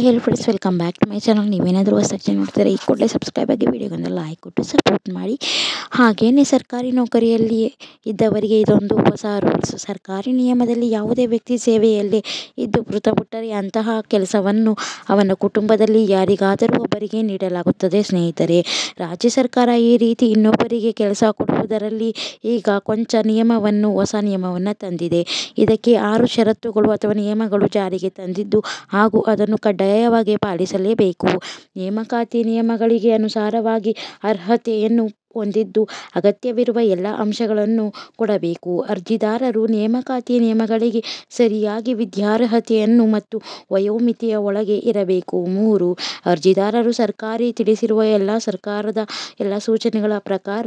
Hi hello friends, welcome back to my channel. ನೀವೇನಾದರೂ ಹೊಸದಾಗಿ ನೋಡ್ತಾರೆ ಈ ಕೂಡಲೇ ಸಬ್ಸ್ಕ್ರೈಬ್ ಆಗಿ ವಿಡಿಯೋಗೊಂದು ಲೈಕ್ ಕೊಟ್ಟು ಸಪೋರ್ಟ್ ಮಾಡಿ. ಹಾಗೆಯೇ ಸರ್ಕಾರಿ ನೌಕರಿಯಲ್ಲಿ ಇದ್ದವರಿಗೆ ಇದೊಂದು ಹೊಸ ರೂಲ್ಸ್. ಸರ್ಕಾರಿ ನಿಯಮದಲ್ಲಿ ಯಾವುದೇ ವ್ಯಕ್ತಿ ಸೇವೆಯಲ್ಲಿ ಇದ್ದು ಮೃತಪಟ್ಟರೆ ಅಂತಹ ಕೆಲಸವನ್ನು ಅವನ ಕುಟುಂಬದಲ್ಲಿ ಯಾರಿಗಾದರೂ ಒಬ್ಬರಿಗೆ ನೀಡಲಾಗುತ್ತದೆ. ಸ್ನೇಹಿತರೆ, ರಾಜ್ಯ ಸರ್ಕಾರ ಈ ರೀತಿ ಇನ್ನೊಬ್ಬರಿಗೆ ಕೆಲಸ ಕೊಡುವುದರಲ್ಲಿ ಈಗ ಕೊಂಚ ಹೊಸ ನಿಯಮವನ್ನು ತಂದಿದೆ. ಇದಕ್ಕೆ 6 ಷರತ್ತುಗಳು ಅಥವಾ ನಿಯಮಗಳು ಜಾರಿಗೆ ತಂದಿದ್ದು ಹಾಗೂ ಅದನ್ನು ಕಡ್ಡಾಯವಾಗಿ ಪಾಲಿಸಲೇಬೇಕು. ನೇಮಕಾತಿ ನಿಯಮಗಳಿಗೆ ಅನುಸಾರವಾಗಿ ಅರ್ಹತೆಯನ್ನು ಹೊಂದಿದ್ದು ಅಗತ್ಯವಿರುವ ಎಲ್ಲ ಅಂಶಗಳನ್ನು ಕೊಡಬೇಕು. ಅರ್ಜಿದಾರರು ಮೆಮಕಾತಿ ನಿಯಮಗಳಿಗೆ ಸರಿಯಾಗಿ ವಿದ್ಯಾರ್ಹತೆಯನ್ನು ಮತ್ತು ವಯೋಮಿತಿಯ ಒಳಗೆ ಇರಬೇಕು. 3. ಅರ್ಜಿದಾರರು ಸರ್ಕಾರಿ ತಿಳಿಸಿರುವ ಸರ್ಕಾರದ ಎಲ್ಲ ಸೂಚನೆಗಳ ಪ್ರಕಾರ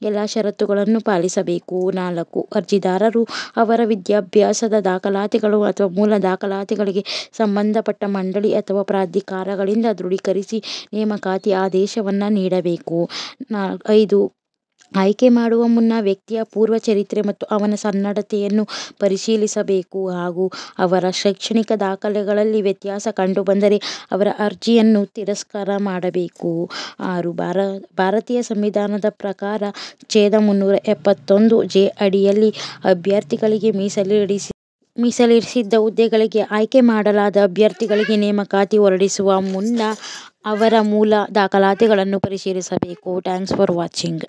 ಎಲ್ಲ ಷರತ್ತುಗಳನ್ನು ಪಾಲಿಸಬೇಕು. 4. ಅರ್ಜಿದಾರರು ಅವರ ವಿದ್ಯಾಭ್ಯಾಸದ ದಾಖಲಾತಿಗಳು ಅಥವಾ ಮೂಲ ದಾಖಲಾತಿಗಳಿಗೆ ಸಂಬಂಧಪಟ್ಟ ಮಂಡಳಿ ಅಥವಾ ಪ್ರಾಧಿಕಾರಗಳಿಂದ ದೃಢೀಕರಿಸಿ ನೇಮಕಾತಿ ಆದೇಶವನ್ನು ನೀಡಬೇಕು. 5. ಆಯ್ಕೆ ಮಾಡುವ ಮುನ್ನ ವ್ಯಕ್ತಿಯ ಪೂರ್ವ ಚರಿತ್ರೆ ಮತ್ತು ಅವನ ಸನ್ನಡತೆಯನ್ನು ಪರಿಶೀಲಿಸಬೇಕು ಹಾಗೂ ಅವರ ಶೈಕ್ಷಣಿಕ ದಾಖಲೆಗಳಲ್ಲಿ ವ್ಯತ್ಯಾಸ ಕಂಡುಬಂದರೆ ಅವರ ಅರ್ಜಿಯನ್ನು ತಿರಸ್ಕಾರ ಮಾಡಬೇಕು. 6. ಭಾರತೀಯ ಸಂವಿಧಾನದ ಪ್ರಕಾರ ಛೇದ 371(ಜ) ಅಡಿಯಲ್ಲಿ ಅಭ್ಯರ್ಥಿಗಳಿಗೆ ಮೀಸಲಿರಿಸಿದ್ದ ಹುದ್ದೆಗಳಿಗೆ ಆಯ್ಕೆ ಮಾಡಲಾದ ಅಭ್ಯರ್ಥಿಗಳಿಗೆ ನೇಮಕಾತಿ ಹೊರಡಿಸುವ ಮುನ್ನ ಅವರ ಮೂಲ ದಾಖಲಾತಿಗಳನ್ನು ಪರಿಶೀಲಿಸಬೇಕು. Thanks for watching.